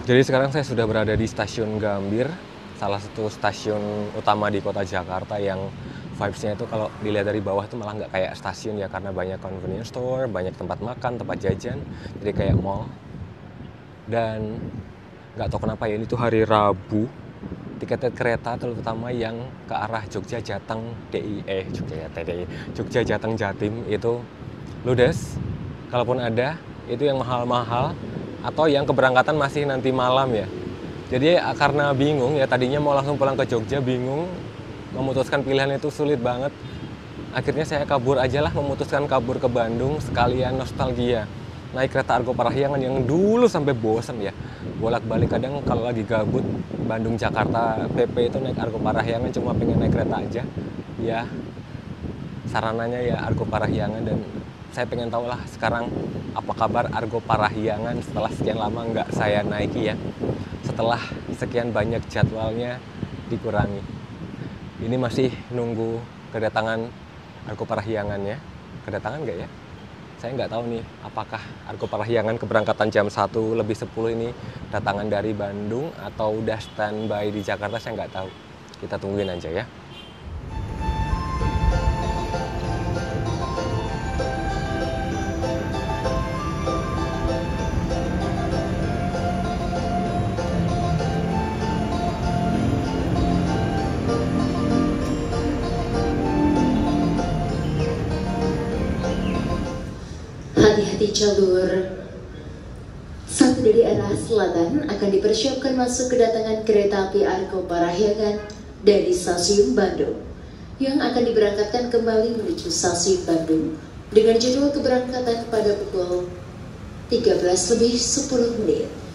Jadi sekarang saya sudah berada di stasiun Gambir, salah satu stasiun utama di kota Jakarta yang vibes-nya itu kalau dilihat dari bawah itu malah nggak kayak stasiun ya, karena banyak convenience store, banyak tempat makan, tempat jajan, jadi kayak mall. Dan nggak tahu kenapa ya, ini tuh hari Rabu, tiket kereta terutama yang ke arah Jogja Jateng Jogja Jateng Jatim itu ludes. Kalaupun ada, itu yang mahal-mahal atau yang keberangkatan masih nanti malam ya. Jadi karena bingung ya, tadinya mau langsung pulang ke Jogja, bingung, memutuskan pilihan itu sulit banget. Akhirnya saya kabur aja lah, memutuskan kabur ke Bandung sekalian nostalgia. Naik kereta Argo Parahyangan yang dulu sampai bosen ya. Bolak-balik kadang kalau lagi gabut Bandung Jakarta PP itu naik Argo Parahyangan, cuma pengen naik kereta aja. Ya sarananya ya Argo Parahyangan, dan saya pengen tahu lah sekarang apa kabar Argo Parahyangan setelah sekian lama nggak saya naiki ya. Setelah sekian banyak jadwalnya dikurangi. Ini masih nunggu kedatangan Argo Parahyangannya. Kedatangan nggak ya? Saya nggak tahu nih apakah Argo Parahyangan keberangkatan jam 1:10 ini datangan dari Bandung atau udah standby di Jakarta, saya nggak tahu. Kita tungguin aja ya. Hati-hati jalur. Satu dari arah selatan akan dipersiapkan masuk kedatangan kereta api Argo Parahyangan dari stasiun Bandung yang akan diberangkatkan kembali menuju stasiun Bandung dengan jadwal keberangkatan pada pukul 13:10.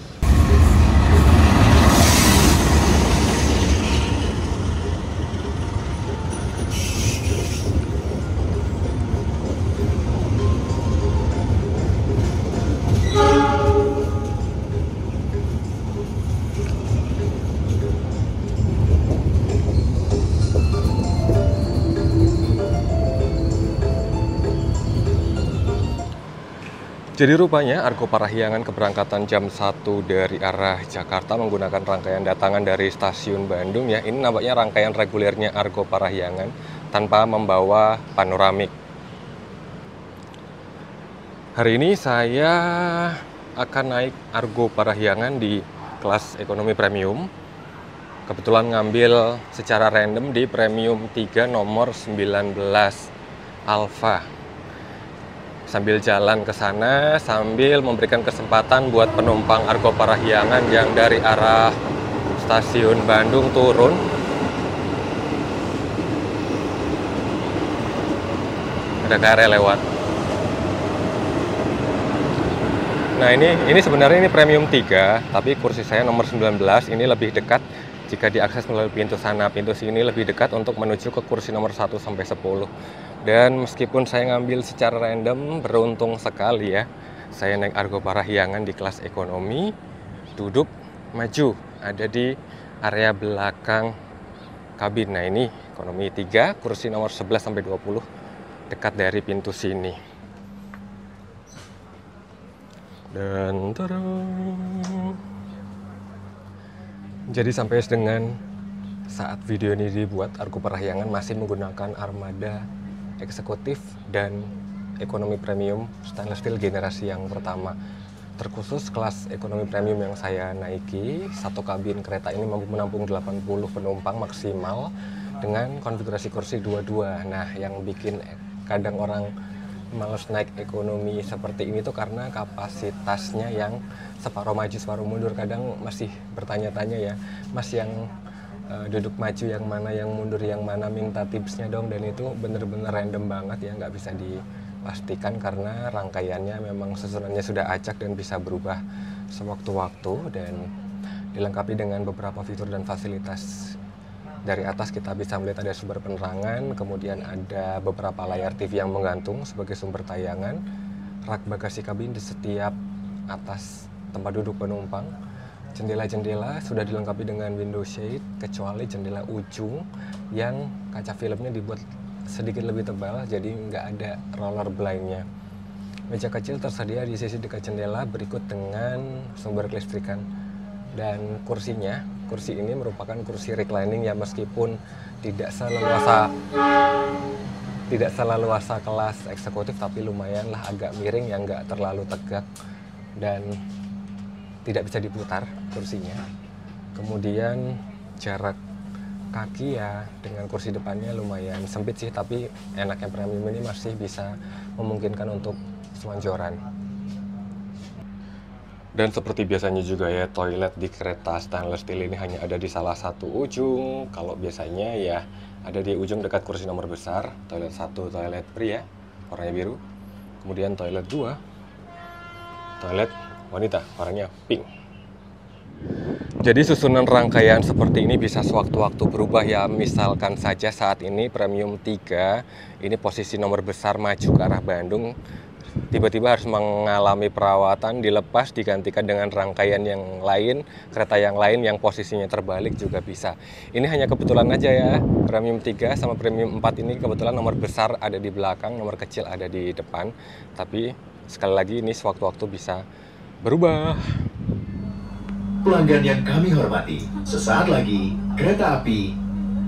Jadi rupanya Argo Parahyangan keberangkatan jam 1 dari arah Jakarta menggunakan rangkaian datangan dari stasiun Bandung ya. Ini nampaknya rangkaian regulernya Argo Parahyangan tanpa membawa panoramik. Hari ini saya akan naik Argo Parahyangan di kelas ekonomi premium. Kebetulan ngambil secara random di premium 3 nomor 19 Alpha. Sambil jalan ke sana, sambil memberikan kesempatan buat penumpang Argo Parahyangan yang dari arah stasiun Bandung turun. Ada KRL lewat. Nah ini sebenarnya ini premium 3, tapi kursi saya nomor 19 ini lebih dekat jika diakses melalui pintu sana. Pintu sini lebih dekat untuk menuju ke kursi nomor 1 sampai 10. Dan meskipun saya ngambil secara random, beruntung sekali ya. Saya naik Argo Parahyangan di kelas ekonomi, duduk maju, ada di area belakang kabin. Nah ini ekonomi 3, kursi nomor 11 sampai 20, dekat dari pintu sini. Dan jadi sampai dengan saat video ini dibuat, Argo Parahyangan masih menggunakan armada eksekutif dan ekonomi premium stainless steel generasi yang pertama. Terkhusus kelas ekonomi premium yang saya naiki, satu kabin kereta ini mampu menampung 80 penumpang maksimal dengan konfigurasi kursi 22. Nah, yang bikin kadang orang males naik ekonomi seperti ini tuh karena kapasitasnya yang separuh maju separuh mundur. Kadang masih bertanya-tanya ya, Mas yang duduk maju yang mana, yang mundur yang mana, minta tipsnya dong. Dan itu bener-bener random banget ya, nggak bisa dipastikan karena rangkaiannya memang susunannya sudah acak dan bisa berubah sewaktu-waktu, dan dilengkapi dengan beberapa fitur dan fasilitas. Dari atas kita bisa melihat ada sumber penerangan, kemudian ada beberapa layar TV yang menggantung sebagai sumber tayangan, rak bagasi kabin di setiap atas tempat duduk penumpang. Jendela-jendela sudah dilengkapi dengan window shade, kecuali jendela ujung yang kaca filmnya dibuat sedikit lebih tebal, jadi nggak ada roller blindnya. Meja kecil tersedia di sisi dekat jendela berikut dengan sumber kelistrikan Dan kursi ini merupakan kursi reclining ya, meskipun tidak seleluasa kelas eksekutif, tapi lumayan lah agak miring, yang nggak terlalu tegak dan tidak bisa diputar kursinya. Kemudian jarak kaki ya dengan kursi depannya lumayan sempit sih, tapi enaknya premium ini masih bisa memungkinkan untuk selonjoran. Dan seperti biasanya juga ya, toilet di kereta stainless steel ini hanya ada di salah satu ujung. Kalau biasanya ya ada di ujung dekat kursi nomor besar. Toilet 1 toilet pria warnanya biru. Kemudian toilet 2 toilet wanita warnanya pink. Jadi susunan rangkaian seperti ini bisa sewaktu-waktu berubah ya. Misalkan saja saat ini premium 3 ini posisi nomor besar maju ke arah Bandung, tiba-tiba harus mengalami perawatan, dilepas, digantikan dengan rangkaian yang lain, kereta yang lain yang posisinya terbalik juga bisa. Ini hanya kebetulan aja ya, premium 3 sama premium 4 ini kebetulan nomor besar ada di belakang, nomor kecil ada di depan. Tapi sekali lagi ini sewaktu-waktu bisa berubah. Pelanggan yang kami hormati, sesaat lagi kereta api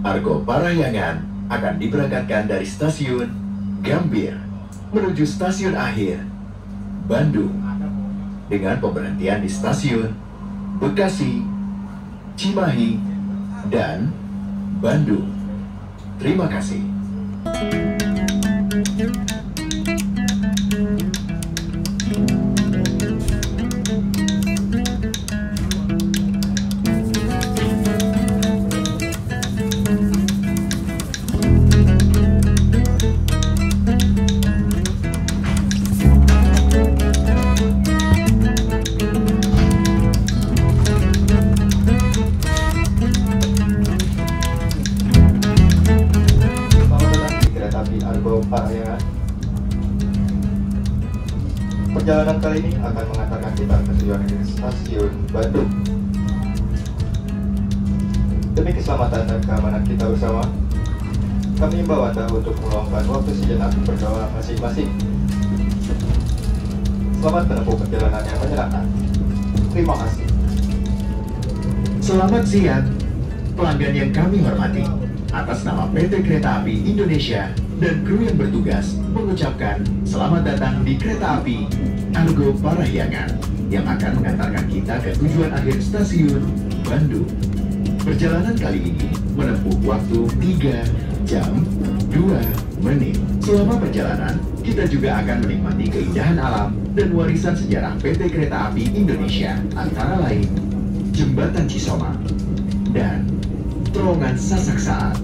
Argo Parahyangan akan diberangkatkan dari stasiun Gambir menuju stasiun akhir Bandung dengan pemberhentian di stasiun Bekasi, Cimahi, dan Bandung. Terima kasih. Parahyangan. Perjalanan kali ini akan mengantarkan kita ke tujuan akhir stasiun Bandung. Demi keselamatan dan keamanan kita bersama, kami himbau Anda untuk meluangkan waktu sejenak berdoa masing-masing. Selamat menempuh perjalanan yang menyenangkan. Terima kasih. Selamat siang, pelanggan yang kami hormati. Atas nama PT Kereta Api Indonesia dan kru yang bertugas mengucapkan selamat datang di kereta api Argo Parahyangan yang akan mengantarkan kita ke tujuan akhir stasiun Bandung. Perjalanan kali ini menempuh waktu 3 jam 2 menit. Selama perjalanan, kita juga akan menikmati keindahan alam dan warisan sejarah PT Kereta Api Indonesia, antara lain Jembatan Cisoma dan Terowongan Sasak Saat.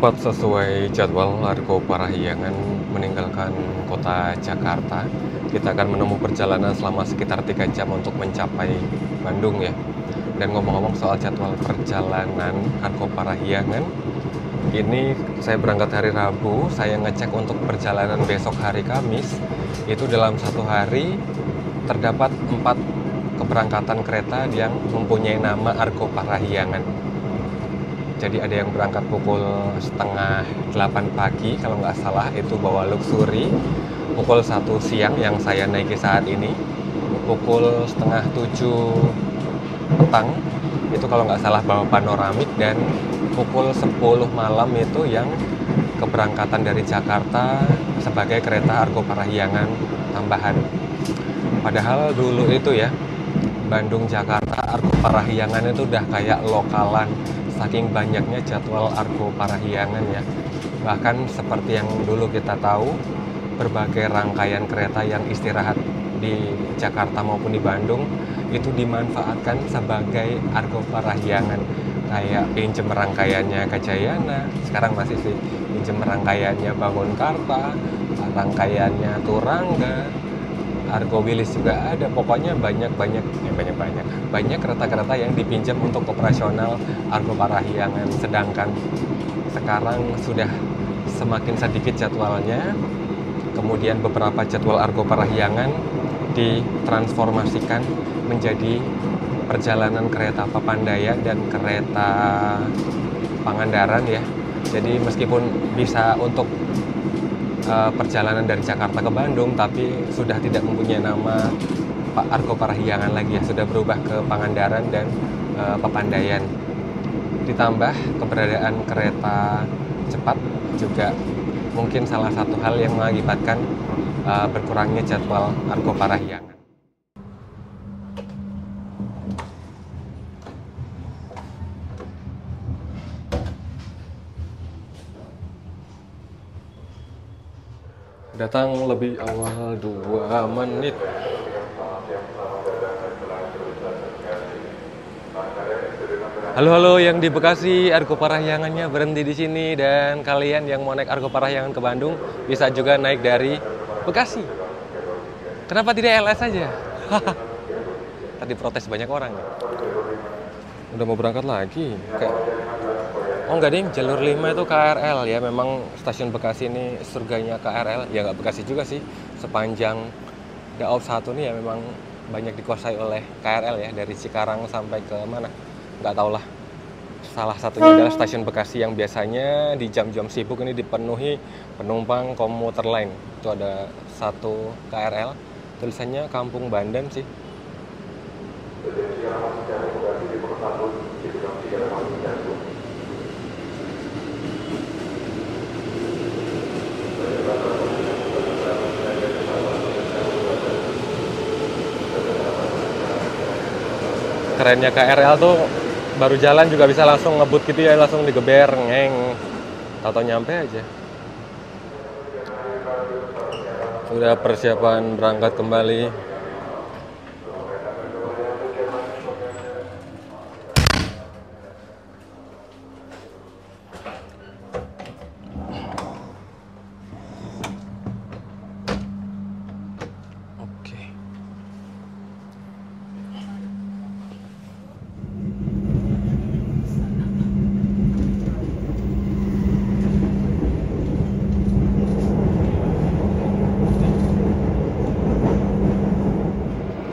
Tepat sesuai jadwal, Argo Parahyangan meninggalkan kota Jakarta. Kita akan menempuh perjalanan selama sekitar 3 jam untuk mencapai Bandung ya. Dan ngomong-ngomong soal jadwal perjalanan Argo Parahyangan, ini saya berangkat hari Rabu, saya ngecek untuk perjalanan besok hari Kamis. Itu dalam satu hari terdapat 4 keberangkatan kereta yang mempunyai nama Argo Parahyangan. Jadi ada yang berangkat pukul setengah 8 pagi kalau nggak salah, itu bawa luxury. Pukul 1 siang yang saya naiki saat ini, pukul setengah 7 petang itu kalau nggak salah bawa panoramik, dan pukul 10 malam itu yang keberangkatan dari Jakarta sebagai kereta Argo Parahyangan tambahan. Padahal dulu itu ya, Bandung Jakarta Argo Parahyangan itu udah kayak lokalan, saking banyaknya jadwal Argo Parahyangan ya. Bahkan seperti yang dulu kita tahu, berbagai rangkaian kereta yang istirahat di Jakarta maupun di Bandung itu dimanfaatkan sebagai Argo Parahyangan. Kayak pinjem rangkaiannya Kajayana, sekarang masih sih, pinjem rangkaiannya Bangunkarta, rangkaiannya Turangga, Argo Wilis juga ada. Pokoknya banyak kereta-kereta yang dipinjam untuk operasional Argo Parahyangan. Sedangkan sekarang sudah semakin sedikit jadwalnya. Kemudian beberapa jadwal Argo Parahyangan ditransformasikan menjadi perjalanan kereta Papandayan dan kereta Pangandaran ya. Jadi meskipun bisa untuk perjalanan dari Jakarta ke Bandung, tapi sudah tidak mempunyai nama Pak Argo Parahyangan lagi ya, sudah berubah ke Pangandaran dan Papandayan. Ditambah keberadaan kereta cepat juga mungkin salah satu hal yang mengakibatkan berkurangnya jadwal Argo Parahyangan. Datang lebih awal 2 menit. Halo yang di Bekasi, Argo Parahyangannya berhenti di sini, dan kalian yang mau naik Argo Parahyangan ke Bandung bisa juga naik dari Bekasi. Kenapa tidak LS saja? Tadi protes banyak orang ya. Udah mau berangkat lagi. Oh enggak ding, jalur 5 itu KRL ya. Memang stasiun Bekasi ini surganya KRL. Ya nggak Bekasi juga sih. Sepanjang Daob 1 nih ya memang banyak dikuasai oleh KRL ya. Dari Cikarang sampai ke mana? Nggak tau lah. Salah satunya adalah stasiun Bekasi yang biasanya di jam-jam sibuk ini dipenuhi penumpang komuter lain. Itu ada satu KRL, tulisannya Kampung Bandem sih. Kerennya KRL tuh baru jalan juga bisa langsung ngebut gitu ya, langsung digeber, ngeng. Tahu nyampe aja. Sudah persiapan berangkat kembali.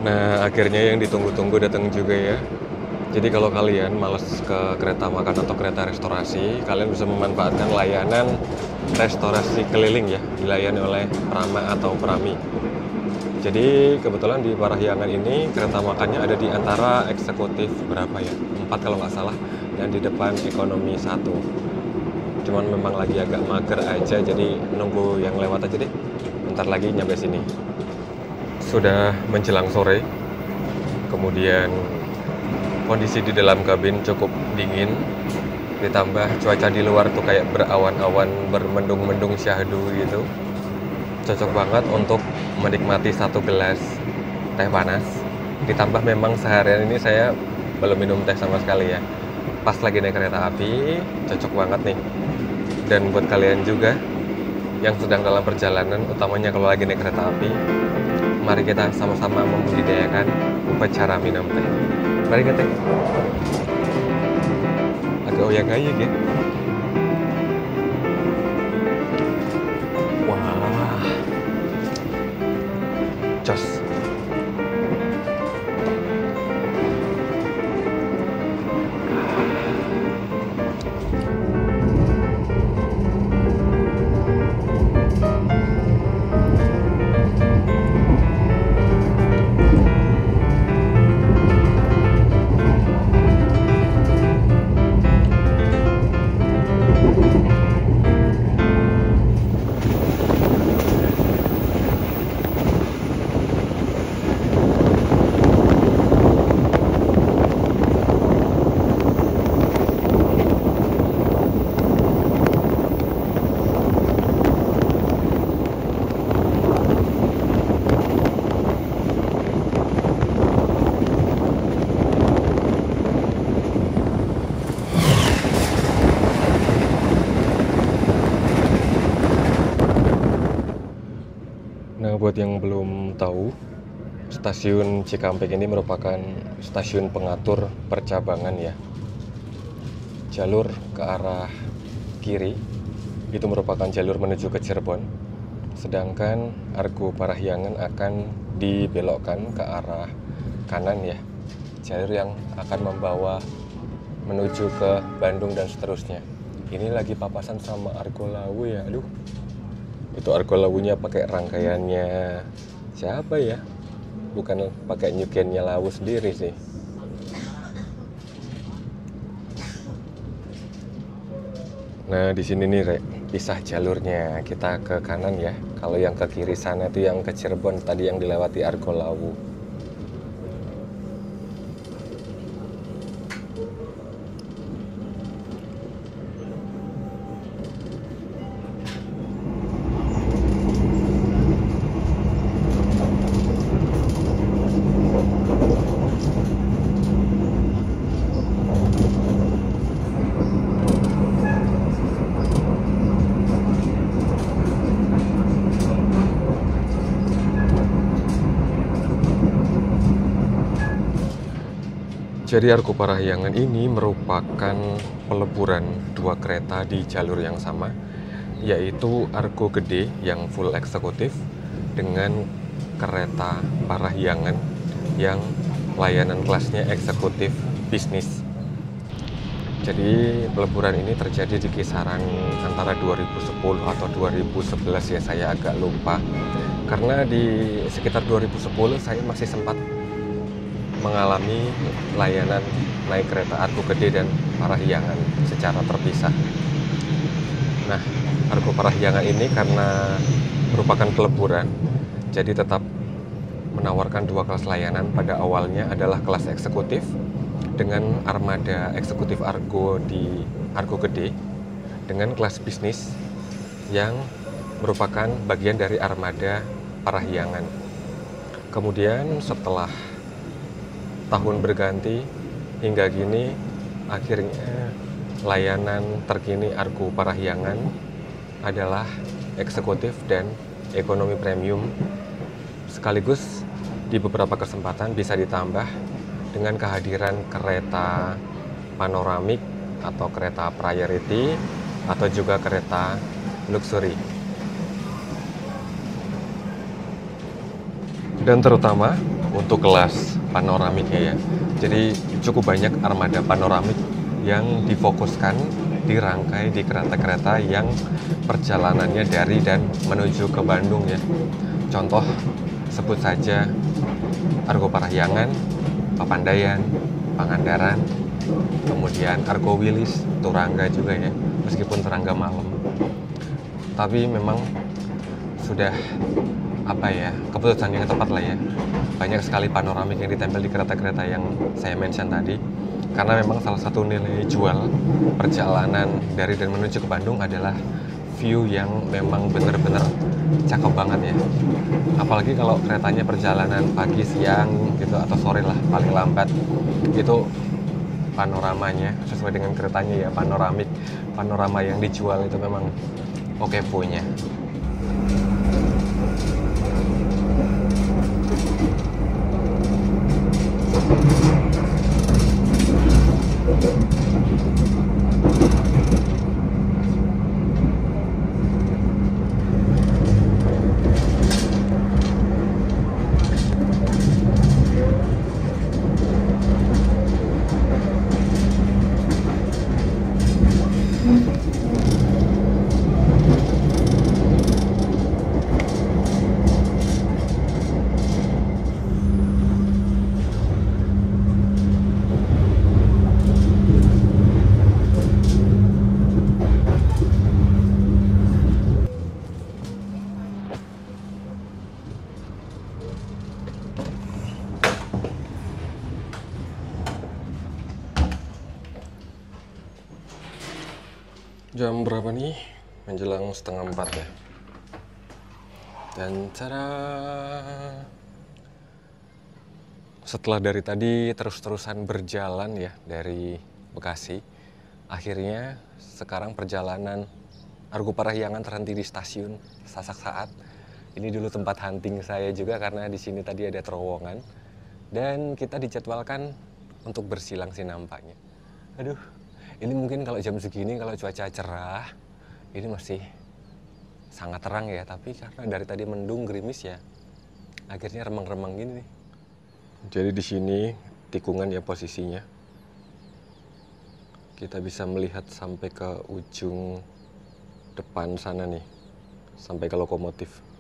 Nah, akhirnya yang ditunggu-tunggu datang juga ya. Jadi kalau kalian males ke kereta makan atau kereta restorasi, kalian bisa memanfaatkan layanan restorasi keliling ya, dilayani oleh Prama atau Prami. Jadi kebetulan di Parahyangan ini kereta makannya ada di antara eksekutif berapa ya? 4 kalau nggak salah, dan di depan ekonomi 1. Cuman memang lagi agak mager aja, jadi nunggu yang lewat aja deh. Bentar lagi nyampe sini. Sudah menjelang sore, kemudian kondisi di dalam kabin cukup dingin, ditambah cuaca di luar tuh kayak berawan-awan, bermendung-mendung syahdu gitu. Cocok banget untuk menikmati satu gelas teh panas. Ditambah memang seharian ini saya belum minum teh sama sekali ya. Pas lagi naik kereta api, cocok banget nih. Dan buat kalian juga yang sedang dalam perjalanan, utamanya kalau lagi naik kereta api, mari kita sama-sama membudidayakan upacara minum teh. Mari kita agak oyang-oyang ya. Wah, jos. Nah, buat yang belum tahu, Stasiun Cikampek ini merupakan stasiun pengatur percabangan ya. Jalur ke arah kiri itu merupakan jalur menuju ke Cirebon, sedangkan Argo Parahyangan akan dibelokkan ke arah kanan ya, jalur yang akan membawa menuju ke Bandung dan seterusnya. Ini lagi papasan sama Argo Lawu ya. Aduh, itu Argo Lawunya pakai rangkaiannya siapa ya, bukan pakai nyukennya Lawu sendiri sih. Nah, di sini nih, Rek, pisah jalurnya. Kita ke kanan ya. Kalau yang ke kiri sana itu yang ke Cirebon, tadi yang dilewati Argo Lawu. Jadi Argo Parahyangan ini merupakan peleburan dua kereta di jalur yang sama, yaitu Argo Gede yang full eksekutif dengan kereta Parahyangan yang layanan kelasnya eksekutif bisnis. Jadi peleburan ini terjadi di kisaran antara 2010 atau 2011 ya, saya agak lupa. Karena di sekitar 2010 saya masih sempat mengalami layanan naik kereta Argo Gede dan Parahyangan secara terpisah. Nah, Argo Parahyangan ini karena merupakan peleburan, jadi tetap menawarkan dua kelas layanan. Pada awalnya adalah kelas eksekutif dengan armada eksekutif Argo di Argo Gede, dengan kelas bisnis yang merupakan bagian dari armada Parahyangan. Kemudian setelah tahun berganti hingga kini, akhirnya layanan terkini Argo Parahyangan adalah eksekutif dan ekonomi premium, sekaligus di beberapa kesempatan bisa ditambah dengan kehadiran kereta panoramik atau kereta priority atau juga kereta luxury. Dan terutama untuk kelas panoramiknya ya. Jadi cukup banyak armada panoramik yang difokuskan, dirangkai di kereta-kereta yang perjalanannya dari dan menuju ke Bandung ya. Contoh sebut saja Argo Parahyangan, Papandayan, Pangandaran, kemudian Argo Wilis, Turangga juga ya, meskipun Turangga malam. Tapi memang sudah keputusan yang tepat lah ya. Banyak sekali panoramik yang ditempel di kereta-kereta yang saya mention tadi, karena memang salah satu nilai jual perjalanan dari dan menuju ke Bandung adalah view yang memang benar-benar cakep banget ya. Apalagi kalau keretanya perjalanan pagi, siang gitu, atau sore lah paling lambat, itu panoramanya sesuai dengan keretanya ya, panorama yang dijual itu memang oke punya. Jam berapa nih? Menjelang 3:30 ya. Dan setelah dari tadi terus-terusan berjalan ya dari Bekasi, akhirnya sekarang perjalanan Argo Parahyangan terhenti di stasiun Sasak Saat Ini dulu tempat hunting saya juga karena di sini tadi ada terowongan. Dan kita dijadwalkan untuk bersilang sih nampaknya. Aduh, ini mungkin kalau jam segini kalau cuaca cerah, ini masih sangat terang ya. Tapi karena dari tadi mendung gerimis ya, akhirnya remang-remang gini nih. Jadi di sini tikungan ya posisinya. Kita bisa melihat sampai ke ujung depan sana nih, sampai ke lokomotif.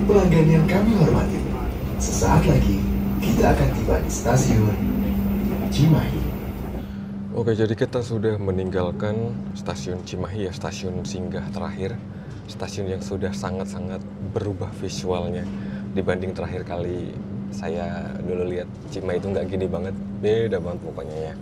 Pelanggan yang kami hormati, sesaat lagi kita akan tiba di stasiun Cimahi. Oke, jadi kita sudah meninggalkan stasiun Cimahi ya, stasiun singgah terakhir. Stasiun yang sudah sangat-sangat berubah visualnya dibanding terakhir kali saya dulu lihat Cimahi itu nggak gini banget, beda banget pokoknya ya.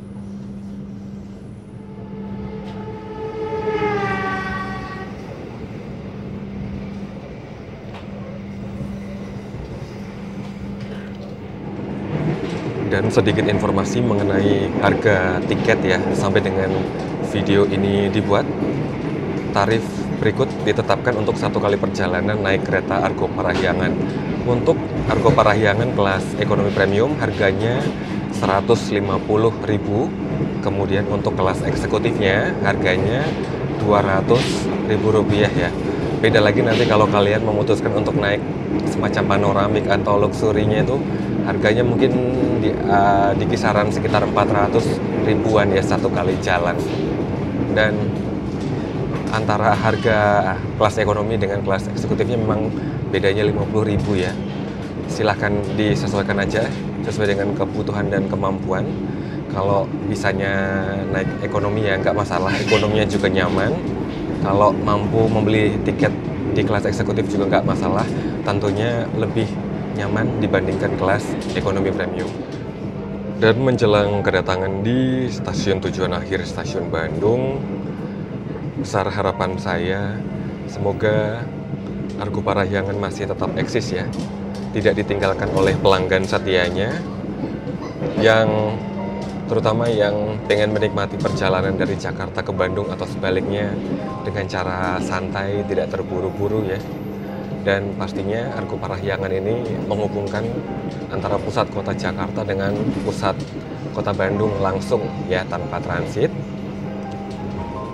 Dan sedikit informasi mengenai harga tiket ya, sampai dengan video ini dibuat. Tarif berikut ditetapkan untuk 1 kali perjalanan naik kereta Argo Parahyangan. Untuk Argo Parahyangan kelas ekonomi premium harganya 150.000. Kemudian untuk kelas eksekutifnya harganya Rp200.000 ya. Beda lagi nanti kalau kalian memutuskan untuk naik semacam panoramik atau luxury-nya itu harganya mungkin di kisaran sekitar 400 ribuan ya 1 kali jalan. Dan antara harga kelas ekonomi dengan kelas eksekutifnya memang bedanya 50.000 ya. Silahkan disesuaikan aja sesuai dengan kebutuhan dan kemampuan. Kalau bisanya naik ekonomi ya nggak masalah, ekonominya juga nyaman. Kalau mampu membeli tiket di kelas eksekutif juga nggak masalah, tentunya lebih nyaman dibandingkan kelas ekonomi premium. Dan menjelang kedatangan di stasiun tujuan akhir stasiun Bandung, besar harapan saya semoga Argo Parahyangan masih tetap eksis ya, tidak ditinggalkan oleh pelanggan setianya yang terutama yang pengen menikmati perjalanan dari Jakarta ke Bandung atau sebaliknya dengan cara santai, tidak terburu-buru ya. Dan pastinya Argo Parahyangan ini menghubungkan antara pusat kota Jakarta dengan pusat kota Bandung langsung ya, tanpa transit.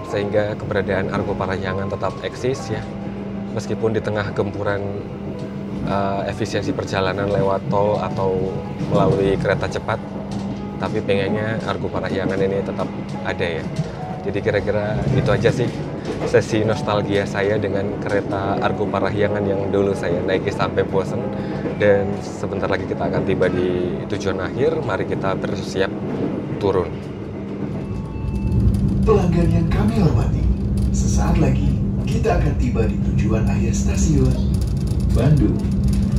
Sehingga keberadaan Argo Parahyangan tetap eksis ya. Meskipun di tengah gempuran efisiensi perjalanan lewat tol atau melalui kereta cepat, tapi pengennya Argo Parahyangan ini tetap ada ya. Jadi kira-kira itu aja sih sesi nostalgia saya dengan kereta Argo Parahyangan yang dulu saya naiki sampai bosan. Dan sebentar lagi kita akan tiba di tujuan akhir, mari kita bersiap turun. Pelanggan yang kami hormati, sesaat lagi kita akan tiba di tujuan akhir stasiun Bandung.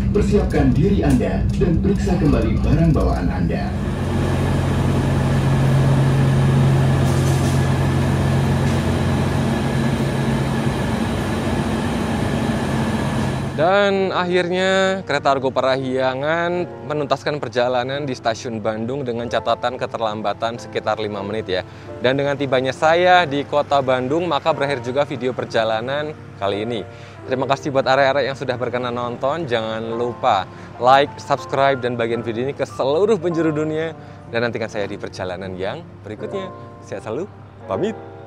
Persiapkan diri Anda dan periksa kembali barang bawaan Anda. Dan akhirnya kereta Argo Parahyangan menuntaskan perjalanan di stasiun Bandung dengan catatan keterlambatan sekitar 5 menit ya. Dan dengan tibanya saya di kota Bandung, maka berakhir juga video perjalanan kali ini. Terima kasih buat arek-arek yang sudah berkenan nonton. Jangan lupa like, subscribe, dan bagian video ini ke seluruh penjuru dunia. Dan nantikan saya di perjalanan yang berikutnya. Sehat selalu, pamit.